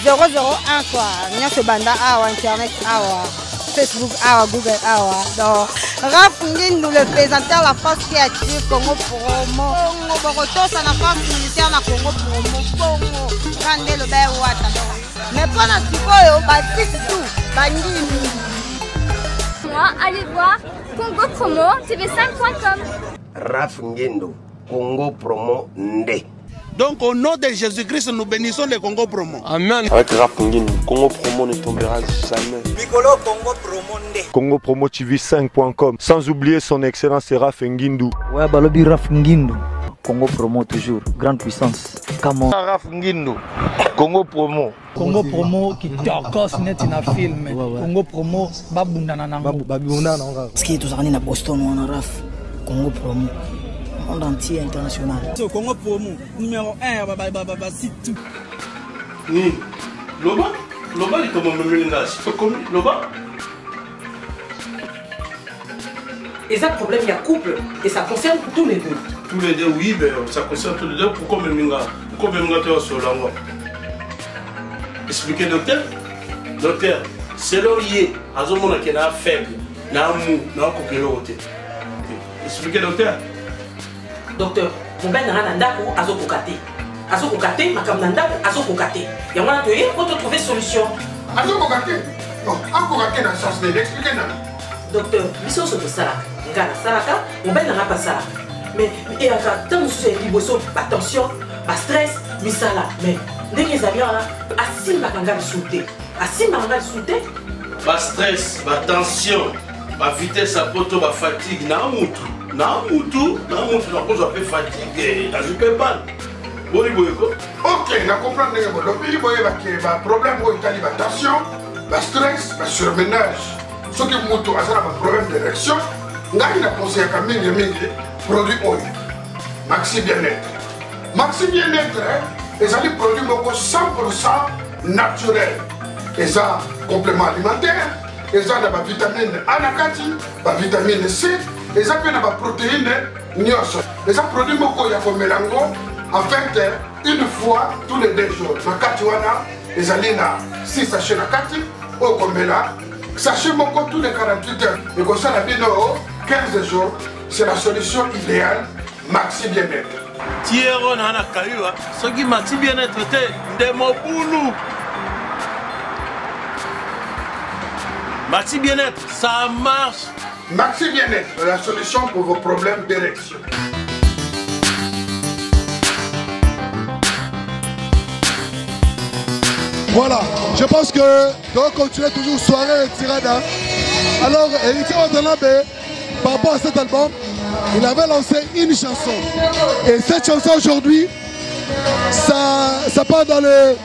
001 quoi. Nya se banda awa internet awa. Facebook awa, Google awa. Donc Raph Ngindu le présentateur la force créative Congo Promo. Congo Boroto ça la force militaire na Congo Promo. Congo. Grande le bel wata. Mais pas na sikoyo Baptiste tout. Bangini. Moi, allez voir Congo Promo tv5.com. Raph Ngindu, Congo Promo Nde. Donc au nom de Jésus-Christ, nous bénissons le Congo Promo. Amen. Avec Raph Ngindu, Congo Promo ne tombera jamais. Piccolo Congo Promo Nde. Congo Promo TV5.com. Sans oublier son excellence Raph Ngindu. Ouais, Balobi Raph Ngindu. Congo Promo toujours, grande puissance. Comment Raph Ngindu, Congo Promo. Congo Promo qui torcos net na film. Congo Promo babundana nango. Babundana nango. Ski to zani na Boston wana Raph. Congo Promo. Monde entier international. Congo Promo numéro 1 baba site. Loba il tombe même l'ingage. Loba. Et ça problème il y a couple et ça concerne tous les deux. Tous les deux oui, mais ça concerne tous les deux. Pourquoi même l'ingage? Pourquoi même l'ingage sur l'angle? Expliquez docteur. Docteur, c'est l'orier. À ce moment qui est faible, n'a mou, n'a coupé l'autre. Expliquez docteur. Docteur, mon ben n'a pas azokokate. Azokokate, ma kam nanda azokokate. Et on a trouvé pour trouver solution. Azokokate. Non, azokokate dans le sens de l'expliquer non. Docteur, mission sur ça. Ngana salaka, mon ben n'a pas ça. Mais et à tant nous c'est liboso, attention, pas stress, misala. Mais dès qu'ils arrivent là, asim bakanga sauter. Asim bakanga sauter. Pas stress, pas tension, pas vitesse à poto, pas fatigue, na mutu. Na mutu, na cause un peu fatigué, na je peux pas. Boni boyko. OK, na comprendre que bon, le boyé va problème pour itali ba tension, ba stress, ba surmenage. Ce qui mutu a ça un problème d'érection, ngai na conseiller ka mingi produit oil. Maxi bien-être. Maxi bien-être, les ali produits moko 100% naturel. Et ça complément alimentaire, et ça na ba vitamine A na kati, ba vitamine C. Les appuis na protéines nyos. Les produits moko ya komelango en fait une fois tous les 2 jours. Na kati wana les alina 6 sachets na kati au komela sachet moko tous les 48 heures. Et comme ça la bino 15 jours, c'est la solution idéale maxi bien-être. Tiero na na kayua, ce qui maxi bien-être de mobulu. Maxi bien-être, ça marche. Maxi bien-être, la solution pour vos problèmes d'érection. Voilà, je pense que doit continuer toujours soirée et tirade. Alors, Héritier Watanabe, par rapport à cet album, il avait lancé une chanson. Et cette chanson aujourd'hui, ça part dans les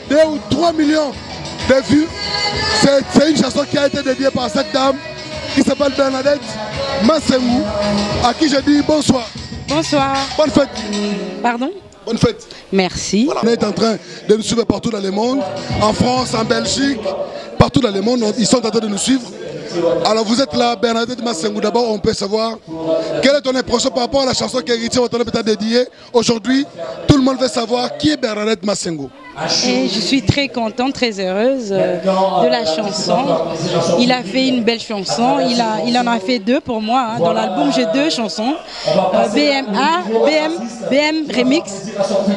2 ou 3 millions de vues. C'est une chanson qui a été dédiée par cette dame qui s'appelle Bernadette Massengu, à qui je dis bonsoir. Bonsoir. Bonne fête. Pardon? Bonne fête. Merci. Voilà. On est en train de nous suivre partout dans le monde, en France, en Belgique, partout dans le monde, ils sont en train de nous suivre. Alors vous êtes là, Bernadette Massengu, d'abord on peut savoir quelle est ton impression par rapport à la chanson qu'Héritier Watanabe t'a dédiée. Aujourd'hui, tout le monde veut savoir qui est Bernadette Massengu. Et je suis très contente, très heureuse de la chanson. Il a fait une belle chanson, il en a fait 2 pour moi. Dans l'album j'ai 2 chansons, BM Remix,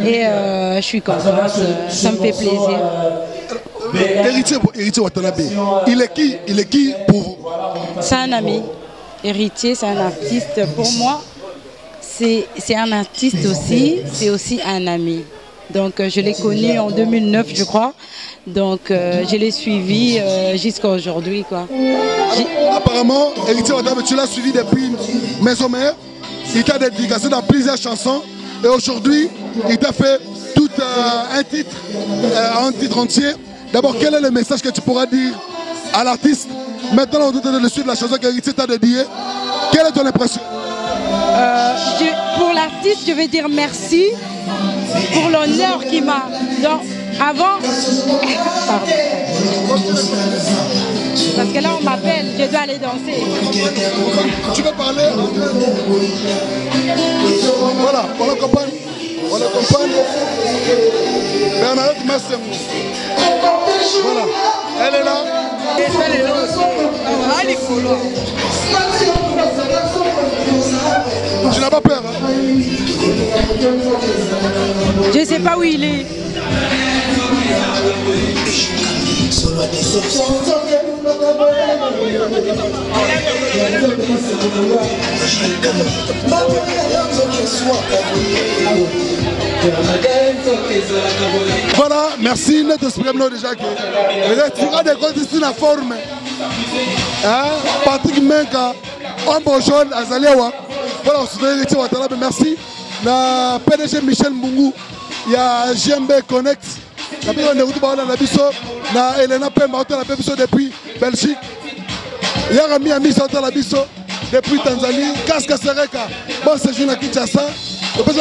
et je suis contente, ça me fait plaisir. Héritier Watanabe, il est qui pour vous? C'est un ami. Héritier, c'est un artiste. Pour moi, c'est un artiste aussi, c'est aussi un ami. Donc je l'ai connu en 2009 je crois, donc je l'ai suivi jusqu'à aujourd'hui quoi. Apparemment, Héritier Watanabe, tu l'as suivi depuis Maison Mère, il t'a dédicacé dans plusieurs chansons et aujourd'hui il t'a fait tout un titre entier. D'abord, quel est le message que tu pourras dire à l'artiste? Maintenant, on doit le suivre la chanson qu'Héritier t'a dédiée. Quelle est ton impression? Pour l'artiste, je vais dire merci pour l'honneur qu'il m'a. Donc, avant... Pardon. Parce que là, on m'appelle, je dois aller danser. Tu veux parler? Voilà, on l'accompagne. On le comprend. Bernadette Massemou. Voilà. Elle est là. Tu n'as pas peur, hein? Je ne sais pas où il est. Voilà, merci notre esprit déjà que retira des comptes ici la forme. Hein? Patrick Menka, Ombre Jaune, Azalewa. Voilà, on se fait Ouattara, merci. La PDG Michel Mbungu, il y a GMB Connect. La personne de Routou na biso, na Elena Pemba na biso depuis Belgique. Il y a Rami Ami na biso depuis Tanzanie. Kaska Sereka, bon séjour na Kinshasa.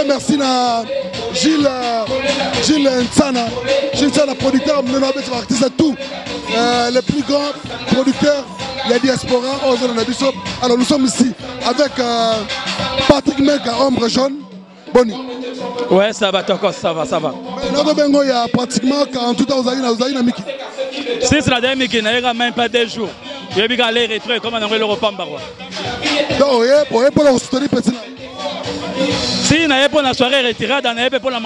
Merci à Gilles Ntsana. Gilles Ntsana, producteur, artiste, tout. Les plus grands producteurs, la diaspora, alors nous sommes ici avec Patrick Menka, Ombre Jaune. Boni. Ouais, ça va, ça va, ça va. Il y a pratiquement 48 ans aux Miki. Si c'est la dernière Miki, il n'y a même pas 2 jours. Il y a des aller retrouver comme on a le repas en Barois. Donc, pour le soutenir petit. Si il y a pour la soirée retirée, il y a pour la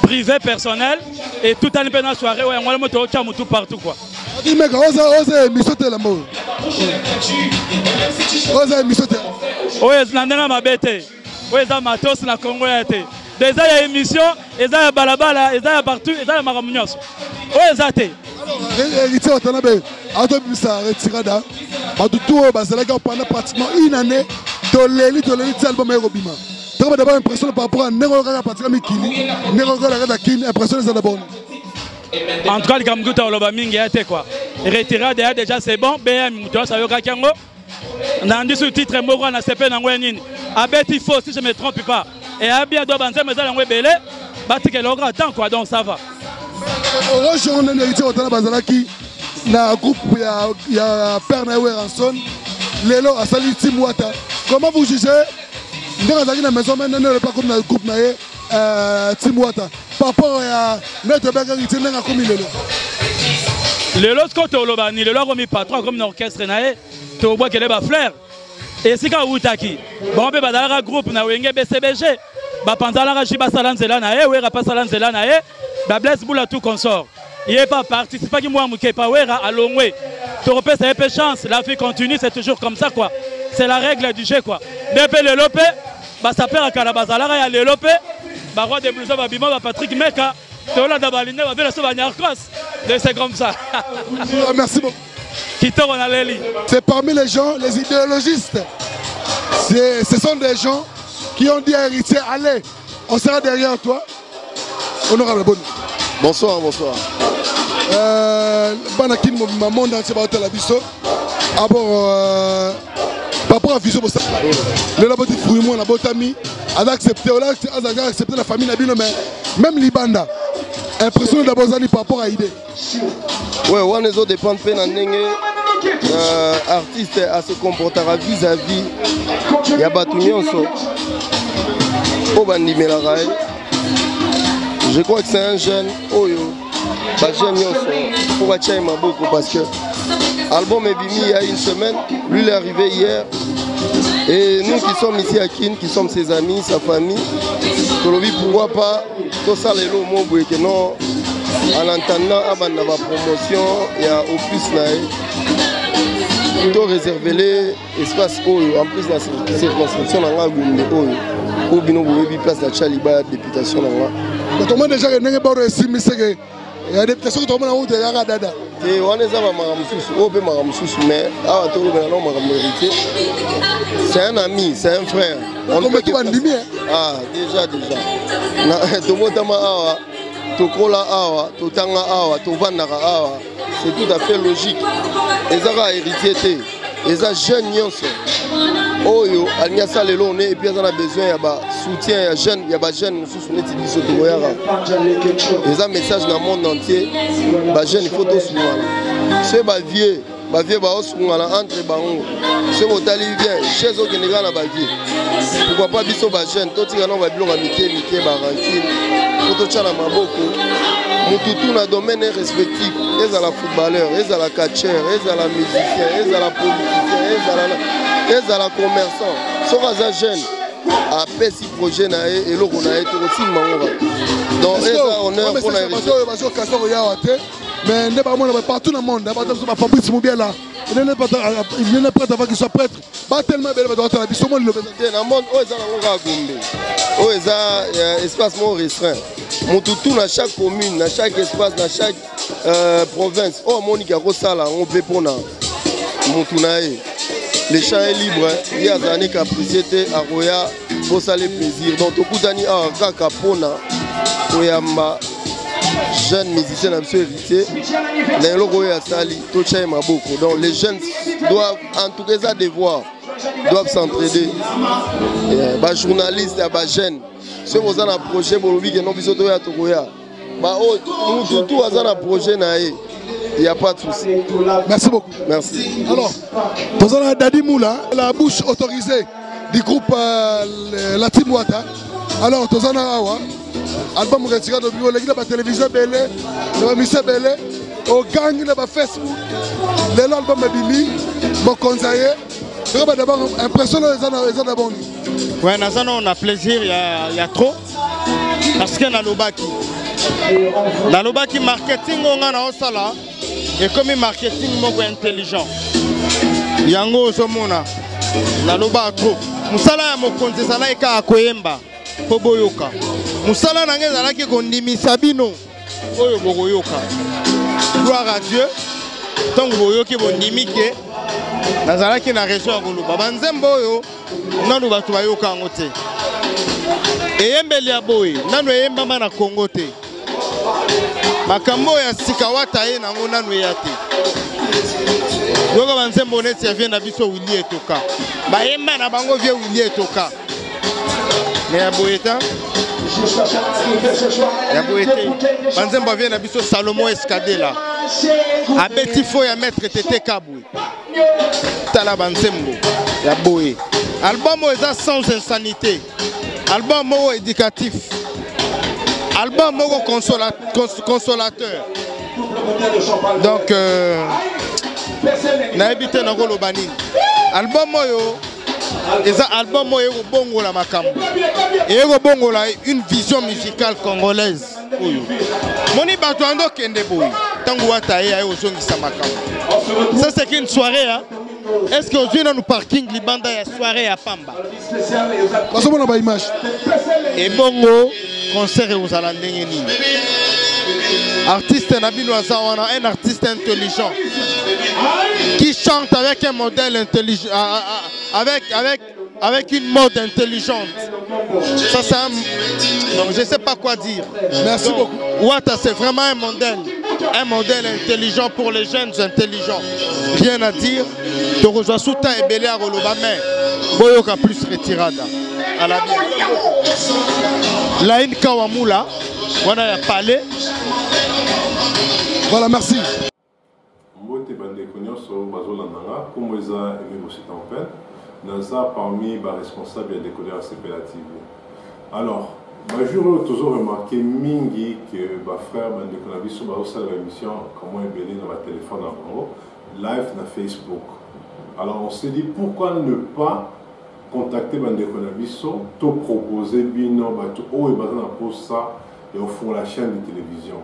privé personnel et tout un peu dans la soirée, on va le tout partout quoi. Dis mec, ose misoter la mort. Ose misoter. Oui, c'est la ma bête. Oui, c'est matos na Congo été. Déjà il y a émission, il y a balabala, il y a partout, il y a maramunios. Oui, c'est héritier Watanabe, autobus retirada. Tout pendant pratiquement une année. Toleli album Robima. Donc d'abord impressionné par rapport à Neroga pratiquement Kini, Neroga la Kini impressionné ça d'abord. En tout cas le Kamguta Oloba mingi a été quoi. Retiré déjà c'est bon, BM Muto ça yoka kango. Nandi sous titre moko na CP na ngwenini. Abeti faux si je me trompe pas. Et abia do banze meza ngwe belé, batike logra tant quoi donc ça va. Aujourd'hui on est héritier Otana Bazalaki na groupe il y a Père Nawe Ranson. Lelo a sali Tim Wata. Comment vous jugez la maison maintenant pas comme dans le groupe Tim Wata par rapport à notre héritier n'a comme Lelo. Lelo Scott Olobani, Lelo comme patron comme dans l'orchestre naé, to bois qu'elle est ba flair. Et si quand Outaki, bon be badala groupe na wenge BCBG, ba panzala jiba salanzela naé, wera pas salanzela naé, ba bless boula tout consort. Il n'est pas participé qui moi mouké pas wera à longwe. Toropé c'est un peu chance, la vie continue, c'est toujours comme ça quoi. C'est la règle du jeu quoi. Depuis le lopé, bah ça perd à Kalabazala, il y a le lopé, bah roi de Blouson, bah Bima, bah Patrick Meka, Tola Dabaline, bah Vela Souvaniarkos. C'est comme ça. Merci beaucoup. Kito Ronaleli. C'est parmi les gens, les idéologistes. Ce sont des gens qui ont dit à héritier, allez, on sera derrière toi. Honorable Boni. Bonsoir, bonsoir. Banakin Monde entier va la biso. Par rapport à Vision, le labo de Fouimou, la Botami, a accepté la famille Nabino, mais même Libanda, impressionné d'abord par rapport à l'idée. Oui, on est au dépend de peine artiste à se comporter vis-à-vis. Il y a Batounionso. Je crois que c'est un jeune, pour beaucoup parce que l'album est venu il y a une semaine, lui il est arrivé hier. Et nous qui sommes ici à Kin, qui sommes ses amis, sa famille, pourquoi pas tout ça les lots que non, en entendant la promotion, il y a au plus plutôt réservé l'espace en plus la circonscription dans la ou bien vous place la Chaliba députation dans la. Comment déjà il y a des députation qui tombent en haut de la Dada. Et on est mais c'est un ami, c'est un frère. On peut ah déjà. C'est tout à fait logique. Les gens héritiers, les jeunes Oyo, il y a ça et puis on a besoin de soutien, il y a jeunes, il y a des jeunes qui sont les message dans le monde entier, les jeunes il faut tout soutenir. C'est vieux, bavie baosungana entre bango soki otali bien chaise okendeka na bavie pourquoi pas biso bajeune totika nango babiloko ya mike barankine po totya na maboko mututu na domaine respectif ezala footballeur ezala catcheur ezala musicien ezala politicien ezala commerçant soki aza jeune apesi projet na ye eloko na ye tokosimba ngo donc eza honneur mpona bazokasa koyawa te mais nde bamona partout dans le monde Fabrice Moubiela il n'est prêt avant qu'il soit prêtre ba tellement belle bato la biso monde le te na monde o eza nango kaka gombe o eza espace mo restreint mututu na chaque commune na chaque espace na chaque province o moni ka kosala ngo mpe mpona mutu na ye le champ est libre ye azalani capricié te akoya bosala plaisir donc tokutani awa kaka mpona koyamba jeune musicien na biso héritier na eloko oyo asali totya ye maboko donc les jeunes doivent en tout cas ça devoir doivent s'entraider bajournaliste ya bajeune soki oza na projet bolobi ke non biso toya tokoya mututu aza na projet na ye. Il n'y a pas de souci. Merci beaucoup. Merci. Alors, dans un Dadi Moula, la bouche autorisée du groupe La Team Wata. Alors, dans un Awa, album retiré de bureau, la télévision belé, la mission belé, au gang, le Facebook, l'album de Bimi, bon conseiller. D'abord, impressionnant les ans d'abord. Oui, on a plaisir, il y a trop. Parce que dans le baki marketing, on a osala et comme marketing moko intelligent. Yango somona na loba trop. Musala ya mokonzi sala eka akoyemba po boyoka. Musala nange zalaki kondimisa bino oyo boyoka. Gloire à Dieu. Tant boyoki bondimike nazalaki na région ya Koluba. Banzembo oyo nanu batu bayoka ngo te. Eyembeli ya boye nanu eyembama na Congo te. Makambo ya sikawata ye nango nanu ya te. Yoga banzembo neti ya vie na biso Willy Etoka. Bayemba na bango vie Willy Etoka. Mais ya boyeta. Ya boyete. Banzembo vie na biso Salomon Escadela. Abeti fo ya maître Tete Kabwe. Tala banzembo ya boye. Album eza sans insanité. Album éducatif. Album consolateur. Donc, na habité na Golobani. Album moyo, album moyo bongo la makambo. Et bongo la une vision musicale congolaise. Moni batuando kende boy. Tango wata ye ayo zongisa makambo. Ça c'est qu'une soirée hein. Est-ce que aujourd'hui dans le parking libanda ya soirée à Pamba? Parce qu'on a pas image. Et bongo concert aux Alandengeni. Artiste Nabino Azawana, un artiste intelligent qui chante avec un modèle intelligent, avec une mode intelligente. Ça c'est donc je ne sais pas quoi dire. Merci beaucoup. Wata c'est vraiment un modèle intelligent pour les jeunes intelligents. Rien à dire. Tu rejoins Souta et Belé à Roloba, mais Boyoka plus retirada. À la bien. Laïn Kawamula, voilà a parlé. Voilà, merci. Mbote bandeko nyonso bazolandanga comme eza Aimé Bosita Open naza parmi les responsables de décoder CPLA TV. Alors, jour toujours remarqué mingi que ba frère bandeko na biso bazosala émission comment ebele na ba téléphone na bango live na Facebook. Alors on s'est dit pourquoi ne pas contacter bandeko na biso to proposer bino bato oyo baza na posa et au fond la chaîne de télévision.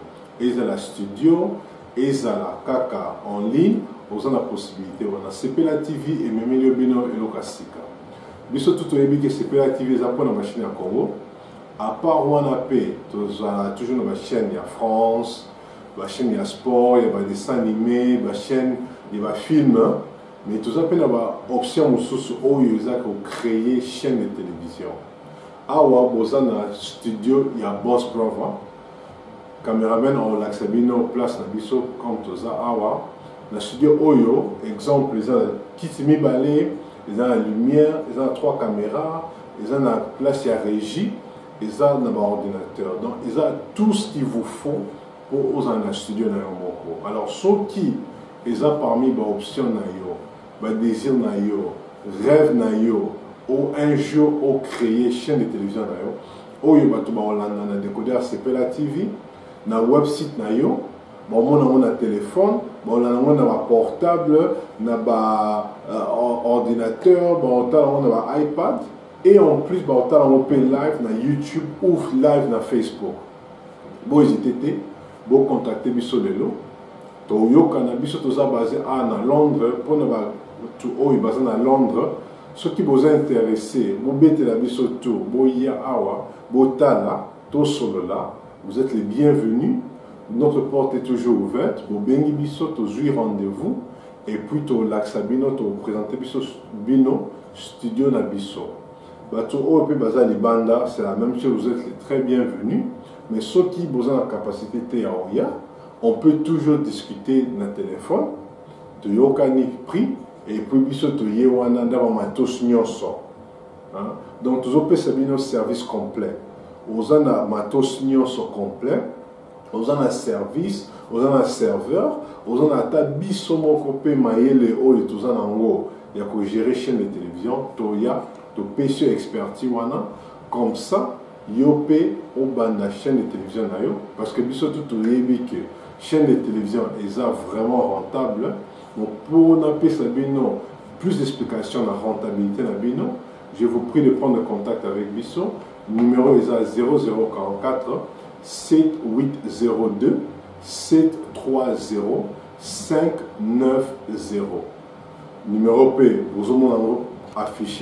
Et la studio, et la kaka en ligne, vous avez la possibilité. On a CPLA TV et même le bino et le Kassika. Biso tout au début que CPLA TV est appris dans la machine à Congo. À part WANAP, toujours dans la chaîne, il y a France, la chaîne il y a sport, il y a des dessins animés, la chaîne il y a films. Mais tout ça, il y a une option où il y a créé une chaîne de télévision. Awa, dans le studio, il y a Boss Brava. Caméraman on l'accébino place na biso comme toza awa na studio oyo exemple ils ont kitimi balé ils ont la lumière ils ont 3 caméras ils ont la place à régie ils ont un ordinateur donc ils ont tout ce qu'il vous faut pour oser un studio na moko alors ceux qui eza parmi baoption na yo badésir na yo rêve na yo ou un jour au créer chaîne de télévision na yo oyo bato baolanda na Décodeur Sepela TV na website na yo baomona ngo na téléphone baolanda ngo na baportable na baordinateur baotala ngo na baiPad et en plus baotala ngo mpe live na YouTube ou live na Facebook bohésite te bocontacte biso lelo toyokana biso toza basé na Londres mpona bato oyo baza na Londres soki boza intéressé bobetela biso to boya awa botala tosolola vous êtes les bienvenus. Notre porte est toujours ouverte. Bobengi biso tozui rendez-vous et puis to laxabino to présenter biso bino studio na biso. Bato o pe baza libanda, c'est la même chose, vous êtes les très bienvenus. Mais ceux qui besoin la capacité te ya on peut toujours discuter na téléphone. To yokani prix et puis biso to yewana ndaba matos nyonso. Donc toujours pe sabino service complet. Ozana matos nyonso complet. Aux un service, aux un serveur, aux un ata biso moko pe mayele oyo tous en ango ya ko gérer chaîne de télévision toya to pêche expertise wana comme ça yo pe au banda chaîne de télévision na yo parce que biso tout yebi que chaîne de télévision est vraiment rentable. Donc pour na pesa bino plus d'explications la rentabilité na bino, je vous prie de prendre contact avec biso. Numéro est à 0044 7802 730 590. Numéro P, vous avez affiché.